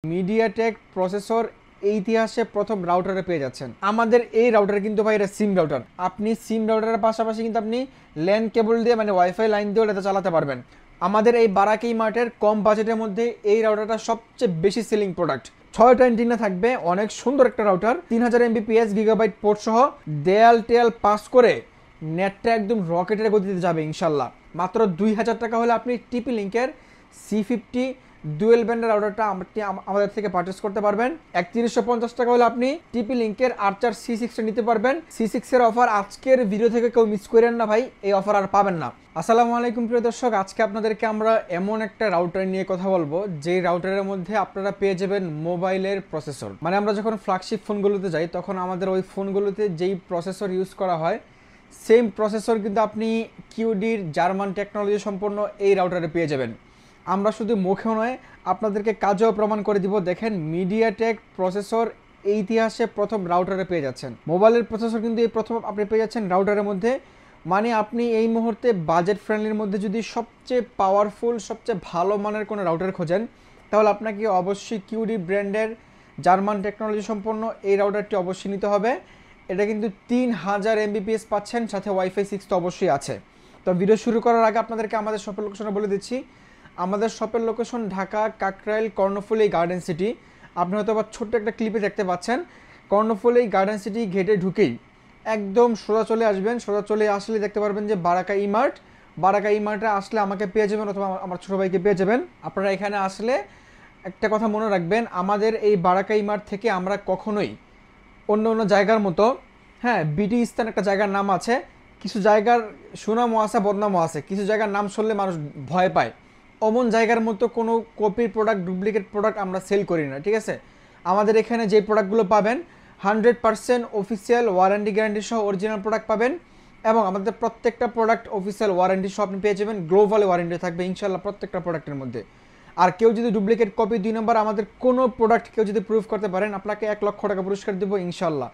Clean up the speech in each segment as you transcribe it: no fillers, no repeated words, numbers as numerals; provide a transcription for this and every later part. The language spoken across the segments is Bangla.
মিডিয়াটেক প্রসেসর এই ইতিহাসে প্রথম রাউটারে পেয়ে যাচ্ছেন। আমাদের এই রাউটার কিন্তু ভাই এটা সিম রাউটার। আপনি সিম রাউটারের পাশাপাশি কিন্তু আপনি ল্যান কেবল দিয়ে মানে ওয়াইফাই লাইন দিয়েও এটা চালাতে পারবেন। আমাদের এই বারাকি মার্টের কম বাজেটের মধ্যে এই রাউটারটা সবচেয়ে বেশি সেলিং প্রোডাক্ট। 6টা অ্যান্টেনা থাকবে, অনেক সুন্দর একটা রাউটার, 3000 MBPS গিগাবাইট পোর্ট সহ দেয়াল টেয়াল পাস করে নেটটা একদম রকেটের গতিতে যাবে ইনশাল্লাহ। মাত্র 2000 টাকা হলে আপনি টিপি লিঙ্কের C50 ডুয়েল ব্যান্ডের রাউটারটা আমাদের থেকে পারচেস করতে পারবেন। 3150 টাকা হলে আপনি টিপি লিঙ্কের আর্চার C6 নিতে পারবেন। C6 এর অফার আজকের ভিডিও থেকে কেউ মিস করেন না ভাই, এই অফার আর পাবেন না। আসসালামু আলাইকুম প্রিয় দর্শক, আজকে আপনাদেরকে আমরা এমন একটা রাউটার নিয়ে কথা বলবো যে রাউটারের মধ্যে আপনারা পেয়ে যাবেন মোবাইলের প্রসেসর। মানে আমরা যখন ফ্ল্যাগশিপ ফোনগুলোতে যাই তখন আমাদের ওই ফোনগুলোতে যেই প্রসেসর ইউজ করা হয় সেম প্রসেসর কিন্তু আপনি কিউডির জার্মান টেকনোলজি সম্পন্ন এই রাউটারে পেয়ে যাবেন। আমরা শুধু মুখেও নয়, আপনাদেরকে কাজেও প্রমাণ করে দিব। দেখেন, মিডিয়াটেক প্রসেসর এই ইতিহাসে প্রথম রাউটারে পেয়ে যাচ্ছেন। মোবাইলের প্রসেসর কিন্তু এই প্রথম আপনি পেয়ে যাচ্ছেন রাউটারের মধ্যে। মানে আপনি এই মুহূর্তে বাজেট ফ্রেন্ডলির মধ্যে যদি সবচেয়ে পাওয়ারফুল সবচেয়ে ভালো মানের কোনো রাউটার খোঁজেন তাহলে আপনাকে অবশ্যই কিউডি ব্র্যান্ডের জার্মান টেকনোলজি সম্পন্ন এই রাউটারটি অবশ্যই নিতে হবে। এটা কিন্তু 3000 MBPS পাচ্ছেন, সাথে ওয়াইফাই 6 তো অবশ্যই আছে। তো ভিডিও শুরু করার আগে আপনাদেরকে আমাদের শপের লোকেশনে বলে দিচ্ছি। আমাদের শপের location Dhaka Kakrail Karnaphuli garden city. আপনি হয়তো বা ছোট্ট একটা ক্লিপে দেখতে পাচ্ছেন। কর্ণফুলী গার্ডেন সিটি গেটে ঢুকেই একদম সোজা চলে আসবেন। সোজা চলে আসলে দেখতে পারবেন যে বারাকা ইমার্ট। বারাকা ইমার্টে আসলে আমাকে পেয়ে যাবেন অথবা আমার ছোটো ভাইকে পেয়ে যাবেন। আপনারা এখানে আসলে একটা কথা মনে রাখবেন, আমাদের এই বারাকা ইমার্ট থেকে আমরা কখনোই অন্য অন্য জায়গার মতো, হ্যাঁ বিটি স্থান একটা জায়গার নাম আছে, কিছু জায়গার সুনামও আছে বদনামও আছে, কিছু জায়গার নাম শুনলে মানুষ ভয় পায়, অমন জায়গার মতো কোনো কপির প্রোডাক্ট ডুপ্লিকেট প্রোডাক্ট আমরা সেল করি না, ঠিক আছে? আমাদের এখানে যে প্রোডাক্টগুলো পাবেন 100% অফিসিয়াল ওয়ারেন্টি গ্যারান্টি সহ অরিজিনাল প্রোডাক্ট পাবেন। এবং আমাদের প্রত্যেকটা প্রোডাক্ট অফিসিয়াল ওয়ারেন্টি সহ আপনি পেয়ে যাবেন। গ্লোবাল ওয়ারেন্টি থাকবে ইনশাল্লাহ প্রত্যেকটা প্রোডাক্টের মধ্যে। আর কেউ যদি ডুপ্লিকেট কপি 2 নম্বর আমাদের কোনো প্রোডাক্ট কেউ যদি প্রুফ করতে পারেন আপনাকে 1 লক্ষ টাকা পুরস্কার দেবো ইনশাল্লাহ।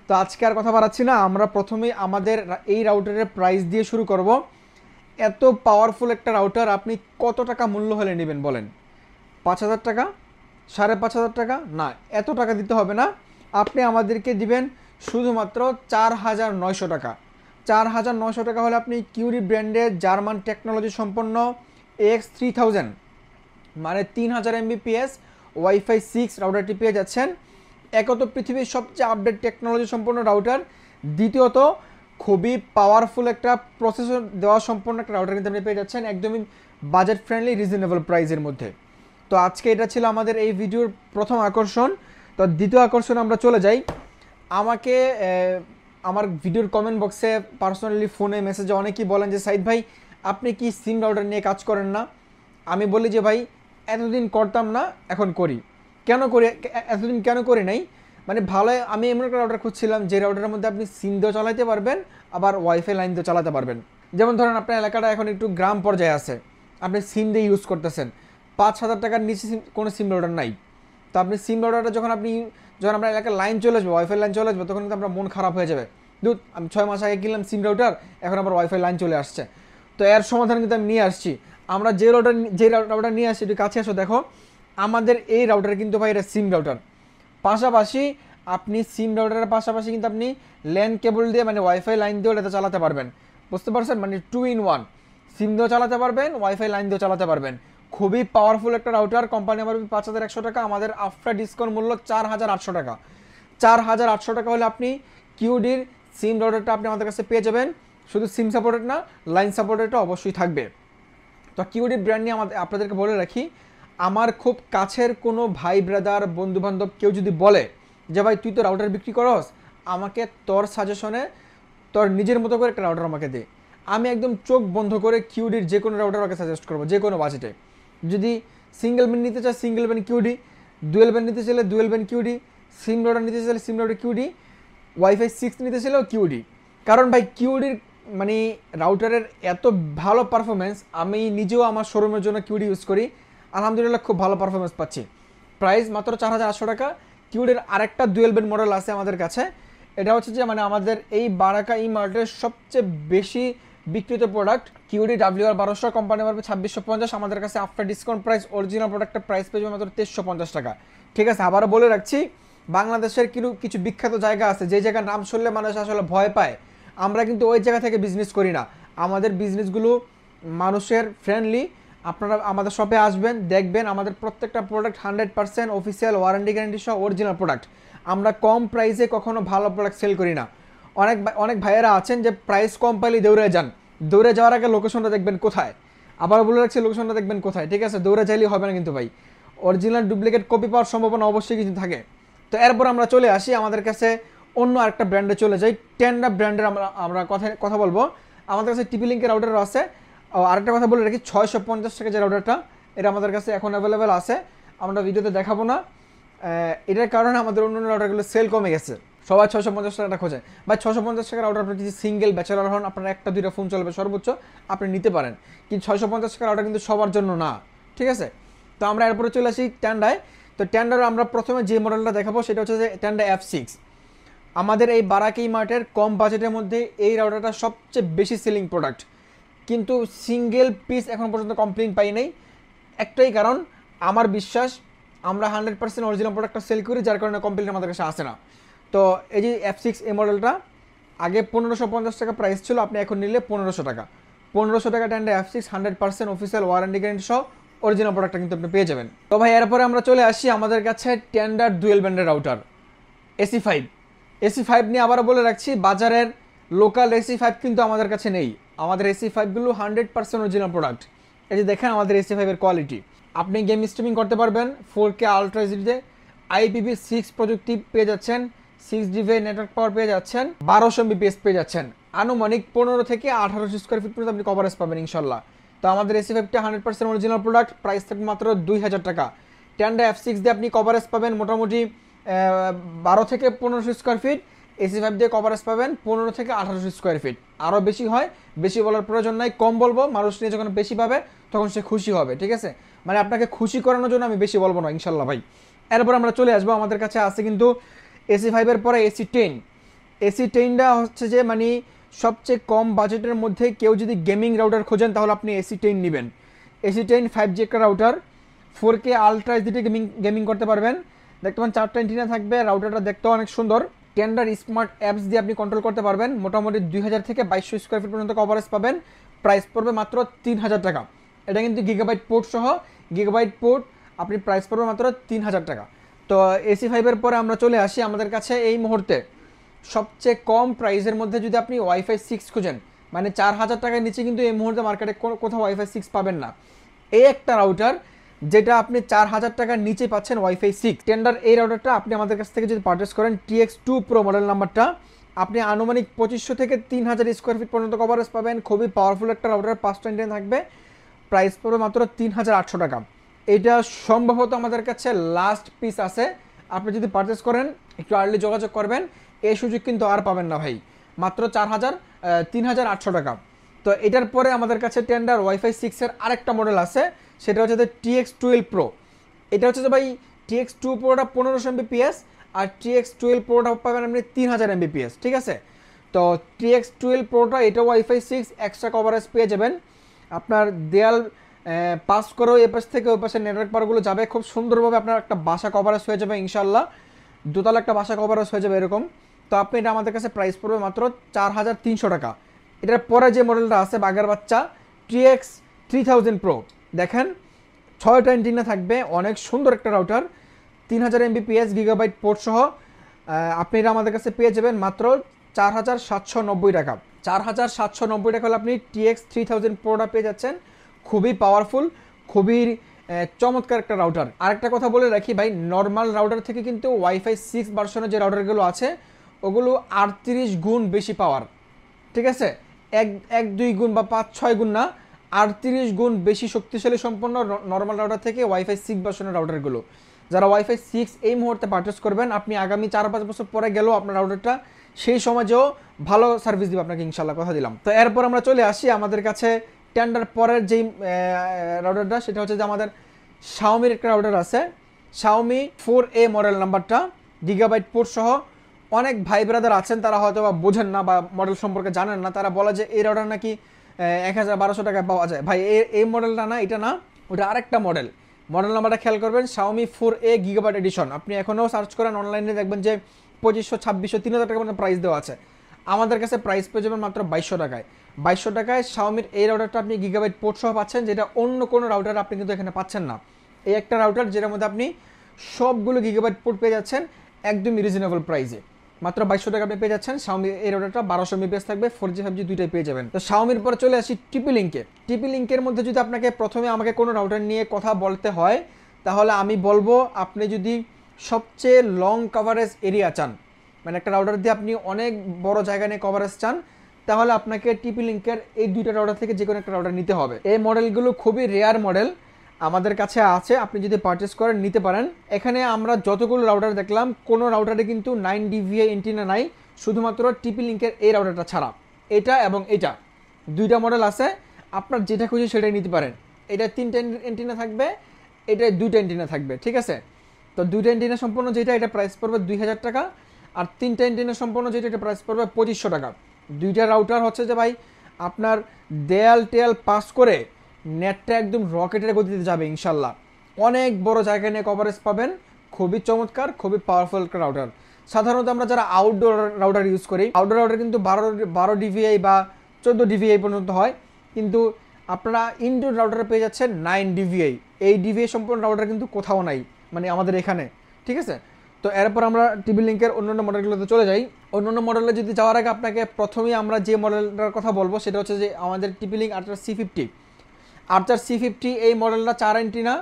তো আজকে আর কথা বাড়াচ্ছি না, আমরা প্রথমেই আমাদের এই রাউটারের প্রাইস দিয়ে শুরু করব। এত পাওয়ারফুল একটা রাউটার আপনি কত টাকা মূল্য হলে নেবেন বলেন? 5000 টাকা, 5500 টাকা? না, এত টাকা দিতে হবে না। আপনি আমাদেরকে দিবেন শুধুমাত্র 4900 টাকা। 4900 টাকা হলে আপনি কিউরি ব্র্যান্ডের জার্মান টেকনোলজি সম্পন্ন AX3000 মানে 3000 MBPS ওয়াইফাই 6 রাউটারটি পেয়ে যাচ্ছেন। একত পৃথিবীর সবচেয়ে আপডেট টেকনোলজি সম্পন্ন রাউটার, দ্বিতীয়ত খুবই পাওয়ারফুল একটা প্রসেসর দেওয়া সম্পন্ন একটা রাউটার কিন্তু আপনি পেয়ে যাচ্ছেন একদমই বাজেট ফ্রেন্ডলি রিজনেবল প্রাইসের মধ্যে। তো আজকে এটা ছিল আমাদের এই ভিডিওর প্রথম আকর্ষণ। তো দ্বিতীয় আকর্ষণ আমরা চলে যাই। আমাকে আমার ভিডিওর কমেন্ট বক্সে পার্সোনালি ফোনে মেসেজে অনেকেই বলেন যে সাইদ ভাই আপনি কি সিম রাউটার নিয়ে কাজ করেন না? আমি বলি যে ভাই এতদিন করতাম না, এখন করি। কেন করি, এতদিন কেন করি নাই, মানে ভালো আমি এমন একটা রাউটার খুঁজছিলাম যে রাউটারের মধ্যে আপনি সিম দিয়েও চালাতে পারবেন আবার ওয়াইফাই লাইন দিয়েও চালাতে পারবেন। যেমন ধরেন আপনার এলাকাটা এখন একটু গ্রাম পর্যায়ে আছে, আপনি সিম দিয়ে ইউজ করতেছেন, 5000 টাকার নিচে কোনো সিম রাউটার নাই। তো আপনি সিম রাউটারটা যখন আপনার এলাকার লাইন চলে আসবে, ওয়াইফাই লাইন চলে আসবে, তখন কিন্তু আপনার মন খারাপ হয়ে যাবে। দুধ আমি 6 মাস আগে কিনলাম সিম রাউটার, এখন আবার ওয়াইফাই লাইন চলে আসছে। তো এর সমাধান কিন্তু আমি নিয়ে আসছি। আমরা যে রাউটার নিয়ে আসছি, একটু কাছে আসো দেখো। আমাদের এই রাউটার কিন্তু ভাই এটা সিম রাউটার। পাশাপাশি আপনি সিম রাউটারের পাশাপাশি কিন্তু আপনি ল্যান কেবল দিয়ে মানে ওয়াইফাই লাইন দিয়েও এটা চালাতে পারবেন। বুঝতে পারছেন? মানে 2 in 1, সিম দিয়েও চালাতে পারবেন, ওয়াইফাই লাইন দিয়েও চালাতে পারবেন। খুবই পাওয়ারফুল একটা রাউটার। কোম্পানি আমার 5100 টাকা, আমাদের আফটার ডিসকাউন্ট মূল্য 4800 টাকা। 4800 টাকা হলে আপনি কিউডির সিম রাউটারটা আপনি আমাদের কাছে পেয়ে যাবেন। শুধু সিম সাপোর্টেড না, লাইন সাপোর্টেডটা অবশ্যই থাকবে। তো কিউডি ব্র্যান্ড নিয়ে আপনাদেরকে বলে রাখি, আমার খুব কাছের কোনো ভাই ব্রাদার বন্ধুবান্ধব কেউ যদি বলে যে ভাই তুই তো রাউটার বিক্রি করস, আমাকে তোর সাজেশনে তোর নিজের মতো করে একটা রাউটার আমাকে দে, আমি একদম চোখ বন্ধ করে কিউডির যে কোনো রাউটার আমাকে সাজেস্ট করবো, যে কোনো বাজেটে। যদি সিঙ্গেল ব্যান্ড নিতে চায় single band QD, dual band নিতে চাইলে ডুয়েল ব্যান্ড কিউডি, সিম রাউটার নিতে চাইলে সিম রাউটার কিউডি, ওয়াইফাই 6 নিতে চাইলেও কিউডি। কারণ ভাই কিউডির মানে রাউটারের এত ভালো পারফরমেন্স, আমি নিজেও আমার শোরুমের জন্য কিউডি ইউজ করি, আলহামদুলিল্লাহ খুব ভালো পারফরমেন্স পাচ্ছি। প্রাইস মাত্র 4800 টাকা। কিউডির আরেকটা ডুয়েল ব্যান্ড মডেল আছে আমাদের কাছে, এটা হচ্ছে যে মানে আমাদের এই বারাকা ইমার্টের সবচেয়ে বেশি বিক্রিত প্রোডাক্ট কিউডি WR1200, কোম্পানি পারবে 2650। আমাদের কাছে আফটার ডিসকাউন্ট প্রাইস অরিজিনাল প্রোডাক্টের প্রাইস পেয়ে যাবে মাত্র 2350 টাকা। ঠিক আছে, আবারও বলে রাখছি, বাংলাদেশের কিছু বিখ্যাত জায়গা আছে যে জায়গার নাম শুনলে মানুষ আসলে ভয় পায়, আমরা কিন্তু ওই জায়গা থেকে বিজনেস করি না। আমাদের বিজনেসগুলো মানুষের ফ্রেন্ডলি। আপনারা আমাদের শপে আসবেন, দেখবেন আমাদের প্রত্যেকটা প্রোডাক্ট 100% অফিসিয়াল ওয়ারেন্টি গ্যারান্টি সহ অরিজিনাল প্রোডাক্ট। আমরা কম প্রাইসে কখনো ভালো প্রোডাক্ট সেল করি না। অনেক ভাইয়েরা আছেন যে প্রাইস কম পাইলে দৌড়ে যান, দৌড়ে যাওয়ার আগে লোকেশনটা দেখবেন কোথায়। আবার বলে রাখছি, লোকেশনটা দেখবেন কোথায়, ঠিক আছে? দৌড়ে চাইলেই হবে না কিন্তু ভাই, অরিজিনাল ডুপ্লিকেট কপি পাওয়ার সম্ভাবনা অবশ্যই কিছু থাকে। তো এরপর আমরা চলে আসি আমাদের কাছে অন্য আরেকটা ব্র্যান্ডে চলে যাই, টেন্ডা ব্র্যান্ডের আমরা কথা বলবো। আমাদের কাছে টিপি লিঙ্কের রাউটারও আছে। আরেকটা কথা বলে রাখি, 650 টাকা যে রাউটারটা, এটা আমাদের কাছে এখন অ্যাভেলেবেল আছে। আমরা ভিডিওতে দেখাবো না, এটার কারণে আমাদের অন্য রাউটারগুলো সেল কমে গেছে। সবাই 650 টাকাটা খোঁজে। ভাই 650 টাকার রাউটার, আপনি যদি সিঙ্গেল ব্যাচেলার হন, আপনার একটা দুইটা ফোন চলবে সর্বোচ্চ, আপনি নিতে পারেন। কিন্তু 650 টাকার রাউটার কিন্তু সবার জন্য না, ঠিক আছে? তো আমরা এরপরে চলে আসি টেন্ডায়। তো টেন্ডার আমরা প্রথমে যে মডেলটা দেখাবো সেটা হচ্ছে যে টেন্ডা F6। আমাদের এই বারাকি মার্টের কম বাজেটের মধ্যে এই রাউটারটা সবচেয়ে বেশি সেলিং প্রোডাক্ট, কিন্তু সিঙ্গেল পিস এখন পর্যন্ত কমপ্লেন পাই নাই। একটাই কারণ, আমার বিশ্বাস আমরা 100% অরিজিনাল প্রোডাক্টটা সেল করি, যার কারণে কমপ্লেন আমাদের কাছে আসে না। তো এই যে F6 এই মডেলটা আগে 1550 টাকা প্রাইস ছিল, আপনি এখন নিলে 1500 টাকা। 1500 টাকা Tenda F6 100% official warranty guarantee সহ অরিজিনাল প্রোডাক্টটা কিন্তু আপনি পেয়ে যাবেন। তো ভাই এরপরে আমরা চলে আসি আমাদের কাছে টেন্ডার ডুয়েল ব্যান্ডের রাউটার AC5। AC5 নিয়ে আবারও বলে রাখছি, বাজারের লোকাল AC5 কিন্তু আমাদের কাছে নেই। আমাদের AC5গুলো 100% অরিজিনাল প্রোডাক্ট। এই যে দেখেন আমাদের AC5 এর কোয়ালিটি। আপনি গেম স্ট্রিমিং করতে পারবেন 4K আলট্রা এইচডিতে, IPv6 প্রযুক্তি পেয়ে যাচ্ছেন, 6GB নেটওয়ার্ক পাওয়ার পেয়ে যাচ্ছেন, 1200 Mbps পেয়ে যাচ্ছেন। আনুমানিক 15 থেকে 1800 স্কোয়ার ফিট পর্যন্ত আপনি কভারেজ পাবেন ইনশাল্লাহ। তো আমাদের AC5টা 100% অরিজিনাল প্রোডাক্ট, প্রাইস থাকবে মাত্র 2000 টাকা। টেন্ডা F6 দিয়ে আপনি কভারেজ পাবেন মোটামুটি 12 থেকে 1500 স্কোয়ার ফিট। AC5 দিয়ে কভারেজ পাবেন 15 থেকে 1800 স্কোয়ার ফিট। আরও বেশি হয়, বেশি বলার প্রয়োজন নাই, কম বলবো। মানুষ নিয়ে যখন বেশি পাবে তখন সে খুশি হবে, ঠিক আছে? মানে আপনাকে খুশি করানোর জন্য আমি বেশি বলবো না ইনশাল্লাহ ভাই। এরপর আমরা চলে আসবো, আমাদের কাছে আছে কিন্তু AC5 এর পরে AC10। AC10টা হচ্ছে যে মানে সবচেয়ে কম বাজেটের মধ্যে কেউ যদি গেমিং রাউটার খোঁজেন তাহলে আপনি AC10 নেবেন। AC10 5G একটা রাউটার, 4K আলট্রা এইচডিতে গেমিং করতে পারবেন। দেখতে পান 4টা অ্যান্টেনা থাকবে, রাউটারটা দেখতেও অনেক সুন্দর। টেন্ডার স্মার্ট অ্যাপস দিয়ে আপনি কন্ট্রোল করতে পারবেন। মোটামুটি 2000 থেকে 2200 স্কোয়ার ফিট পর্যন্ত কভারেজ পাবেন। প্রাইস পড়বে মাত্র 3000 টাকা। এটা কিন্তু গিগাবাইট পোর্ট সহ, গিগাবাইট পোর্ট আপনি প্রাইস পড়বে মাত্র 3000 টাকা। তো AC5 এর পরে আমরা চলে আসি আমাদের কাছে এই মুহূর্তে সবচেয়ে কম প্রাইসের মধ্যে যদি আপনি ওয়াইফাই 6 খুঁজেন, মানে 4000 টাকার নিচে কিন্তু এই মুহূর্তে মার্কেটে কোথাও ওয়াইফাই 6 পাবেন না। এই একটা রাউটার যেটা আপনি 4000 টাকার নিচে পাচ্ছেন ওয়াইফাই 6 টেন্ডার। এই রাউটারটা আপনি আমাদের কাছ থেকে যদি পারচেস করেন, TX2 Pro মডেল নাম্বারটা, আপনি আনুমানিক 2500 থেকে 3000 স্কোয়ার ফিট পর্যন্ত কভারেজ পাবেন। খুবই পাওয়ারফুল একটা রাউটার, 5টা অ্যান্টেনা থাকবে, প্রাইস পড়বে মাত্র 3800 টাকা। এটা সম্ভবত আমাদের কাছে লাস্ট পিস আছে। আপনি যদি পারচেস করেন একটু আর্লি যোগাযোগ করবেন, এই সুযোগ কিন্তু আর পাবেন না ভাই। মাত্র 3800 টাকা। তো এটার পরে আমাদের কাছে টেন্ডার ওয়াইফাই 6 এর আরেকটা মডেল আছে, সেটা হচ্ছে TX12 Pro। এটা হচ্ছে যে ভাই TX2 Proটা 1500 Mbps, আর TX12 Proটা পাবেন আপনি 3000 Mbps, ঠিক আছে? তো TX12 Proটা এটা ওয়াইফাই 6 এক্সট্রা কভারেজ পেয়ে যাবেন। আপনার দেয়াল পাস করেও এ পাশ থেকে ওই পাশে নেটওয়ার্ক পাওয়ারগুলো যাবে, খুব সুন্দরভাবে আপনার একটা বাসা কভারেজ হয়ে যাবে ইনশাল্লাহ। দোতলা একটা বাসা কভারেজ হয়ে যাবে এরকম। তো আপনি এটা আমাদের কাছে প্রাইস পড়বে মাত্র 4300 টাকা। এটার পরে যে মডেলটা আছে বাঘের বাচ্চা, TX3000 Pro, দেখেন 6টা অ্যান্টেনা থাকবে, অনেক সুন্দর একটা রাউটার, 3000 Mbps গিগাবাইট পোর্ট সহ। আপনি এটা আমাদের কাছে পেয়ে যাবেন মাত্র 4790 টাকা। 4790 টাকা হলে আপনি TX3000 Proটা পেয়ে যাচ্ছেন। খুবই পাওয়ারফুল, খুবই চমৎকার একটা রাউটার। আরেকটা কথা বলে রাখি ভাই, নর্মাল রাউটার থেকে কিন্তু ওয়াইফাই 6 ভার্সনের যে রাউটারগুলো আছে ওগুলো 38 গুণ বেশি পাওয়ার, ঠিক আছে? 1-2 গুণ বা 5-6 গুণ না, 38 গুণ বেশি শক্তিশালী সম্পন্ন নর্মাল রাউটার থেকে ওয়াইফাই 6 ভার্সনের রাউটারগুলো। যারা ওয়াইফাই 6 এই মুহূর্তে পারচেস করবেন, আপনি আগামী 4-5 বছর পরে গেলেও আপনার রাউটারটা সেই সমাজেও ভালো সার্ভিস দিবে আপনাকে ইনশাল্লাহ, কথা দিলাম। তো এরপর আমরা চলে আসি আমাদের কাছে টেন্ডার পরের যেই রাউটারটা, সেটা হচ্ছে যে আমাদের Xiaomi-র একটা রাউটার আছে, Xiaomi 4A মডেল নাম্বারটা, গিগাবাইট পোর্ট সহ। অনেক ভাই ব্রাদার আছেন তারা হয়তো বা বোঝেন না বা মডেল সম্পর্কে জানেন না, তারা বলে যে এই রাউটার নাকি 1200 টাকায় পাওয়া যায়। ভাই এই মডেলটা না, এটা না, ওটা আরেকটা মডেল। মডেল নাম্বারটা খেয়াল করবেন, Xiaomi 4A গিগাবাইট এডিশন। আপনি এখনও সার্চ করেন অনলাইনে, দেখবেন যে 2500, 2600, 3000 টাকা পর্যন্ত প্রাইস দেওয়া আছে। আমাদের কাছে প্রাইস পেয়ে যাবেন মাত্র 2200 টাকায়। 2200 টাকায় Xiaomiর এই রাউটারটা আপনি গিগাবাইট পোর্ট সহ পাচ্ছেন, যেটা অন্য কোনো রাউটার আপনি কিন্তু এখানে পাচ্ছেন না। এই একটা রাউটার যেটার মধ্যে আপনি সবগুলো গিগাবাইট পোর্ট পেয়ে যাচ্ছেন একদমই রিজনেবল প্রাইসে। মাত্র 2200 টাকা আপনি পেয়ে যাচ্ছেন। Xiaomi এই রাউটারটা 1200 MBPS থাকবে, 4G 5G দুইটাই পেয়ে যাবেন। তো Xiaomiর পর চলে আসি TP Link-এ। TP Link-এর মধ্যে যদি আপনাকে প্রথমে আমাকে কোনো রাউটার নিয়ে কথা বলতে হয়, তাহলে আমি বলবো আপনি যদি সবচেয়ে লং কভারেজ এরিয়া চান, মানে একটা রাউটার দিয়ে আপনি অনেক বড় জায়গা নিয়ে কভারেজ চান, তাহলে আপনাকে TP Link-এর এই দুইটা রাউটার থেকে যে কোনো একটা রাউটার নিতে হবে। এই মডেলগুলো খুবই রেয়ার মডেল, আমাদের কাছে আছে, আপনি যদি পারচেস করেন নিতে পারেন। এখানে আমরা যতগুলো রাউটার দেখলাম, কোনো রাউটারে কিন্তু 9 DVI এন্টিনা নাই, শুধুমাত্র TP Link-এর এই রাউটারটা ছাড়া। এটা এবং এটা দুইটা মডেল আছে, আপনার যেটা খুঁজে সেটাই নিতে পারেন। এটা 3টা এন্টিনা থাকবে, এটা 2টা এন্টিনা থাকবে, ঠিক আছে। তো 2টা এন্টিনা সম্পূর্ণ যেটা, এটা প্রাইস পড়বে 2000 টাকা, আর 3টা এন্টিনা সম্পূর্ণ যেটা, এটা প্রাইস পড়বে 2500 টাকা। দুইটা রাউটার হচ্ছে যে ভাই আপনার দেয়াল টেয়াল পাস করে নেটটা একদম রকেটের গতিতে যাবে ইনশাল্লাহ। অনেক বড় জায়গা নিয়ে কভারেজ পাবেন, খুবই চমৎকার, খুবই পাওয়ারফুল একটা রাউটার। সাধারণত আমরা যারা আউটডোর রাউটার ইউজ করি, আউটডোর রাউটার কিন্তু 12 DVI বা 14 DVI পর্যন্ত হয়, কিন্তু আপনারা ইনডোর রাউটারে পেয়ে যাচ্ছেন 9 DVI। এই DVI সম্পূর্ণ রাউটার কিন্তু কোথাও নাই, মানে আমাদের এখানে, ঠিক আছে। তো এরপর আমরা TP Link-এর অন্যান্য মডেলগুলোতে চলে যাই। অন্যান্য মডেলে যদি যাওয়ার আগে আপনাকে প্রথমেই আমরা যে মডেলটার কথা বলবো সেটা হচ্ছে যে আমাদের TP Link Archer C50। Archer C50 এই মডেলটা 4 এন্টিনা,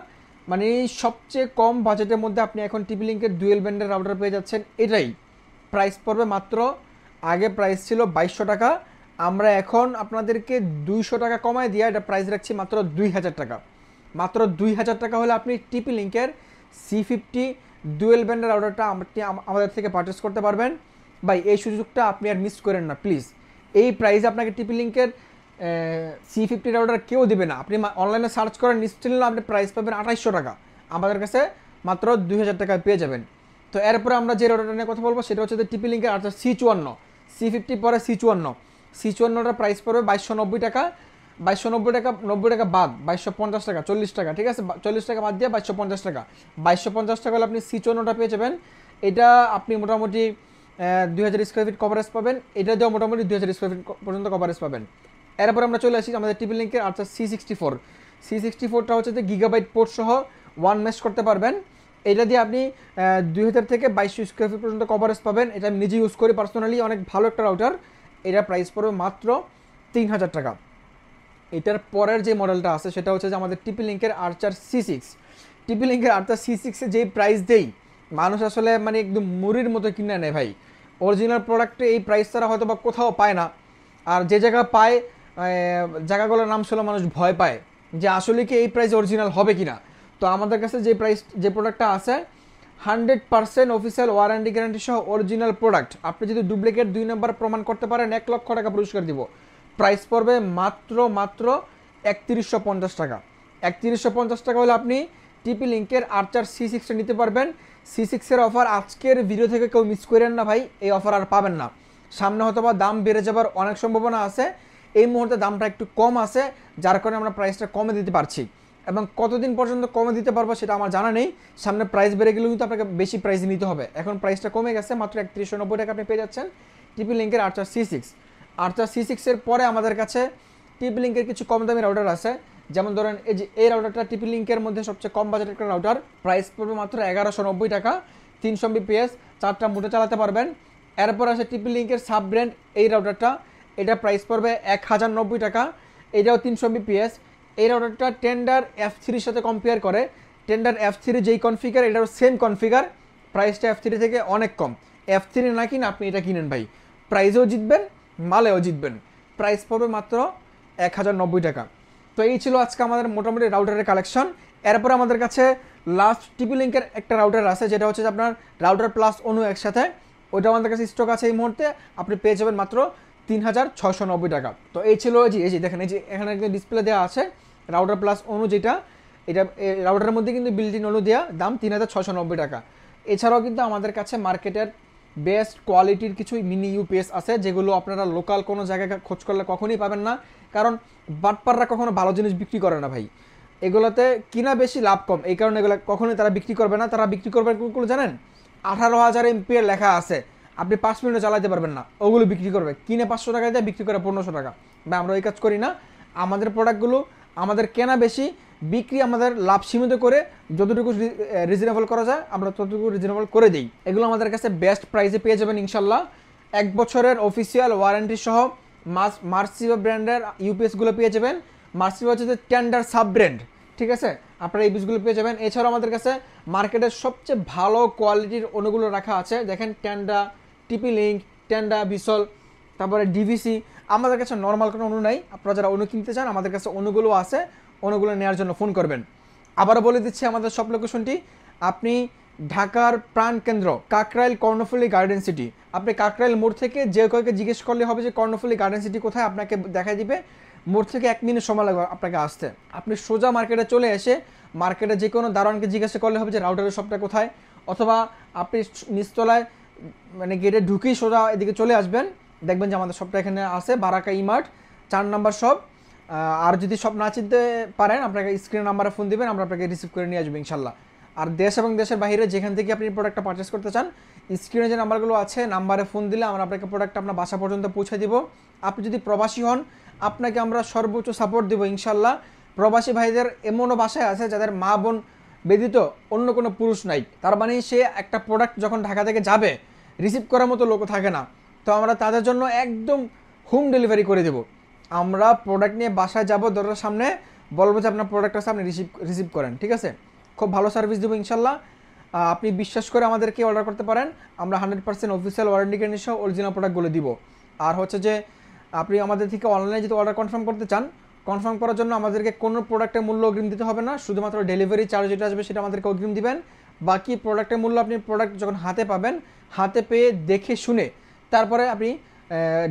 মানে সবচেয়ে কম বাজেটের মধ্যে আপনি এখন TP Link-এর ডুয়েল ব্যান্ডের রাউটার পেয়ে যাচ্ছেন। এটাই প্রাইস পড়বে মাত্র, আগে প্রাইস ছিল 2200 টাকা, আমরা এখন আপনাদেরকে 200 টাকা কমায় দিয়ে এটা প্রাইস রাখছি মাত্র 2000 টাকা। মাত্র 2000 টাকা হলে আপনি TP Link-এর C50 ডুয়েল ব্যান্ডের রাউটারটা আপনি আমাদের থেকে পারচেস করতে পারবেন। ভাই এই সুযোগটা আপনি আর মিস করেন না প্লিজ। এই প্রাইসে আপনাকে TP Link-এর C50 রাউটার কেউ দেবে না। আপনি অনলাইনে সার্চ করেন, নিশ্চিত আপনি প্রাইস পাবেন 2800 টাকা, আমাদের কাছে মাত্র 2000 টাকায় পেয়ে যাবেন। তো এরপরে আমরা যে রাউটারটা নিয়ে কথা বলবো সেটা হচ্ছে TP Link-এর Archer C54। C50 পরে C54টার প্রাইস পড়বে 2290 টাকা। 2290 টাকা, 90 টাকা বাদ 2250 টাকা, 40 টাকা, ঠিক আছে। 40 টাকা বাদ দিয়ে 2250 টাকা। 2250 টাকা হলে আপনি C54টা পেয়ে যাবেন। এটা আপনি মোটামুটি 2000 স্কোয়ার ফিট কভারেজ পাবেন, এটা দিয়েও মোটামুটি 2000 স্কোয়ার ফিট পর্যন্ত কভারেজ পাবেন। এরপর আমরা চলে আসি আমাদের TP Link-এর Archer C64। C64টা হচ্ছে যে গিগাবাইট পোর্ট সহ ওয়ান মেশ করতে পারবেন। এটা দিয়ে আপনি 2000 থেকে 2200 স্কোয়ার ফিট পর্যন্ত কভারেজ পাবেন। এটা আমি নিজে ইউজ করি পার্সোনালি, অনেক ভালো একটা রাউটার। এটা প্রাইস পড়বে মাত্র 3000 টাকা। এটার পরের যে মডেলটা আছে সেটা হচ্ছে যে আমাদের TP Link-এর Archer C6। TP Link-এর Archer C6-এ যেই প্রাইস দেই, মানুষ আসলে মানে একদম মুড়ির মতো কিনে নেয় ভাই। অরিজিনাল প্রোডাক্টে এই প্রাইস ছাড়া হয়তো বা কোথাও পায় না, আর যে জায়গা পায় জায়গাগুলোর নাম শুনে মানুষ ভয় পায় যে আসলে কি এই প্রাইস অরিজিনাল হবে কিনা। তো আমাদের কাছে যে প্রোডাক্টটা আছে 100% অফিসিয়াল ওয়ারেন্টি গ্যারান্টি সহ অরিজিনাল প্রোডাক্ট। আপনি যদি ডুপ্লিকেট 2 নম্বর প্রমাণ করতে পারেন 1 লক্ষ টাকা পুরস্কার দিব। প্রাইস পড়বে মাত্র 3150 টাকা। 3150 টাকা হলে আপনি TP Link-এর Archer C6টা নিতে পারবেন। C6-এর অফার আজকের ভিডিও থেকে কেউ মিস করেন না ভাই, এই অফার আর পাবেন না। সামনে হয়তো বা দাম বেড়ে যাবার অনেক সম্ভাবনা আছে, এই মুহূর্তে দামটা একটু কম আছে, যার কারণে আমরা প্রাইসটা কমে দিতে পারছি। এবং কতদিন পর্যন্ত কমে দিতে পারবো সেটা আমার জানা নেই, সামনে প্রাইস বেড়ে গেলেও কিন্তু আপনাকে বেশি প্রাইস নিতে হবে। এখন প্রাইসটা কমে গেছে, মাত্র 3190 টাকা আপনি পেয়ে যাচ্ছেন TP Link-এর Archer C6। Archer C6-এর পরে আমাদের কাছে TP Link-এর কিছু কম দামি রাউটার আছে, যেমন ধরেন এই রাউটারটা TP Link-এর মধ্যে সবচেয়ে কম বাজেটের একটা রাউটার, প্রাইস পড়বে মাত্র 1190 টাকা। 300 Mbps, 4টা মোটে চালাতে পারবেন। এরপর আছে TP Link-এর সাব ব্র্যান্ড এই রাউটারটা, এটা প্রাইস পড়বে 1090 টাকা, এটাও 300 Mbps। এই রাউটারটা টেন্ডার F3-র সাথে কম্পেয়ার করে, টেন্ডার F3 যেই কনফিগার এটাও সেম কনফিগার, প্রাইসটা F3 থেকে অনেক কম। F3 না কিনে আপনি এটা কিনেন ভাই, প্রাইসেও জিতবেন, মালেও জিতবেন। প্রাইস পড়বে মাত্র 1090 টাকা। তো এই ছিল আজকে আমাদের মোটামুটি রাউটারের কালেকশন। এরপর আমাদের কাছে লাস্ট TP Link-এর একটা রাউটার আছে, যেটা হচ্ছে আপনার রাউটার প্লাস অনু একসাথে, ওইটা আমাদের কাছে স্টক আছে এই মুহূর্তে, আপনি পেয়ে যাবেন মাত্র 3690 টাকা। তো এই ছিল এই যে দেখেন, এই যে এখানে একটা ডিসপ্লে দেওয়া আছে রাউটার প্লাস অনু, যেটা এটা রাউটারের মধ্যে কিন্তু বিল্ট ইন অনু দেওয়া, দাম 3690 টাকা। এছাড়াও কিন্তু আমাদের কাছে মার্কেটের বেস্ট কোয়ালিটির কিছু মিনি ইউপিএস আছে, যেগুলো আপনারা লোকাল কোনো জায়গায় খোঁজ করলে কখনোই পাবেন না, কারণ বাটপাররা কখনো ভালো জিনিস বিক্রি করে না ভাই। এগুলোতে কিনা বেশি লাভ কম, এই কারণে এগুলো কখনোই তারা বিক্রি করবে না। তারা বিক্রি করবে কোনগুলো জানেন? 18,000 এমপিএর লেখা আছে, আপনি 5 মিনিটও চালাতে পারবেন না, ওগুলো বিক্রি করবে। কিনে 500 টাকা দিয়ে বিক্রি করে 1500 টাকা। বা আমরা ওই কাজ করি না। আমাদের প্রোডাক্টগুলো আমাদের কেনা বেশি, বিক্রি আমাদের লাভ সীমিত করে যতটুকু রিজনেবল করা যায় আমরা ততটুকু রিজনেবল করে দিই। এগুলো আমাদের কাছে বেস্ট প্রাইসে পেয়ে যাবেন ইনশাল্লাহ। 1 বছরের অফিসিয়াল ওয়ারেন্টি সহ মার্সিভা ব্র্যান্ডের ইউপিএসগুলো পেয়ে যাবেন। মার্সিভা হচ্ছে যে টেন্ডার সাব ব্র্যান্ড, ঠিক আছে? আপনারা এই পিসগুলো পেয়ে যাবেন। এছাড়াও আমাদের কাছে মার্কেটের সবচেয়ে ভালো কোয়ালিটির অনুগুলো রাখা আছে। দেখেন টেন্ডা, টিপি লিঙ্ক, টেন্ডা, বিসল, তারপরে ডিভিসি। আমাদের কাছে নর্মাল কোনো অনু নাই। আপনারা যারা অনু কিনতে চান আমাদের কাছে অনুগুলো আছে, অনুগুলো নেওয়ার জন্য ফোন করবেন। আবারও বলে দিচ্ছি আমাদের সব লোকেশনটি। আপনি ঢাকার প্রাণকেন্দ্র কাকরাইল কর্ণফুলী গার্ডেন সিটি, আপনি কাকরাইল মোড় থেকে যে কয়েকে জিজ্ঞেস করলে হবে যে কর্ণফুলী গার্ডেন সিটি কোথায়, আপনাকে দেখাই দিবে। মোড় থেকে 1 মিনিট সময় লাগবে আপনাকে আসতে। আপনি সোজা মার্কেটে চলে এসে মার্কেটে যে কোনো দারোয়ানকে জিজ্ঞাসা করলে হবে যে রাউটারের শপটা কোথায়, অথবা আপনি নিচতলায় মানে গেটে ঢুকেই সোজা এদিকে চলে আসবেন, দেখবেন যে আমাদের শপটা এখানে আছে, বারাকা ইমার্ট 4 নম্বর শপ। আর যদি সব না চিনতে পারেন আপনাকে স্ক্রিন নাম্বারে ফোন দিবেন, আমরা আপনাকে রিসিভ করে নিয়ে আসবো ইনশাল্লাহ। আর দেশ এবং দেশের বাইরে যেখান থেকে আপনি প্রোডাক্টটা পারচেস করতে চান, স্ক্রিনে যে নাম্বারগুলো আছে নাম্বারে ফোন দিলে আমরা আপনাকে প্রোডাক্টটা আপনার বাসা পর্যন্ত পৌঁছে দিব। আপনি যদি প্রবাসী হন আপনাকে আমরা সর্বোচ্চ সাপোর্ট দেবো ইনশাল্লাহ। প্রবাসী ভাইদের এমনও বাসায় আছে যাদের মা বোন ব্যতীত অন্য কোনো পুরুষ নাই, তার মানে সে একটা প্রোডাক্ট যখন ঢাকা থেকে যাবে রিসিভ করার মতো লোক থাকে না, তো আমরা তাদের জন্য একদম হোম ডেলিভারি করে দেবো। আমরা প্রোডাক্ট নিয়ে বাসায় যাব, দরজার সামনে বলবো যে আপনার প্রোডাক্টটা আছে, আপনি রিসিভ করেন, ঠিক আছে? খুব ভালো সার্ভিস দেবো ইনশাল্লাহ। আপনি বিশ্বাস করে আমাদেরকে অর্ডার করতে পারেন, আমরা 100% অফিসিয়াল ওয়ারেন্টি গ্যারান্টি সহ অরিজিনাল প্রোডাক্টগুলো দিব। আর হচ্ছে যে আপনি আমাদের থেকে অনলাইনে যদি অর্ডার কনফার্ম করতে চান, কনফার্ম করার জন্য আমাদেরকে কোনো প্রোডাক্টের মূল্য অগ্রিম দিতে হবে না, শুধুমাত্র ডেলিভারি চার্জ যেটা আসবে সেটা আমাদেরকে অগ্রিম দিবেন। বাকি প্রোডাক্টের মূল্য আপনি প্রোডাক্ট যখন হাতে পাবেন, হাতে পেয়ে দেখে শুনে তারপরে আপনি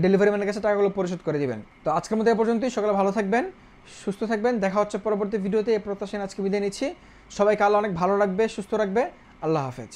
ডেলিভারি ম্যানের কাছে টাকাগুলো পরিশোধ করে দিবেন। তো আজকের মধ্যে এ পর্যন্তই। সকালে ভালো থাকবেন, সুস্থ থাকবেন, দেখা হচ্ছে পরবর্তী ভিডিওতে। এই প্রত্যাশায় আজকে বিদায় নিচ্ছি। সবাইকে আল্লাহ অনেক ভালো রাখবে, সুস্থ রাখবে। আল্লাহ হাফেজ।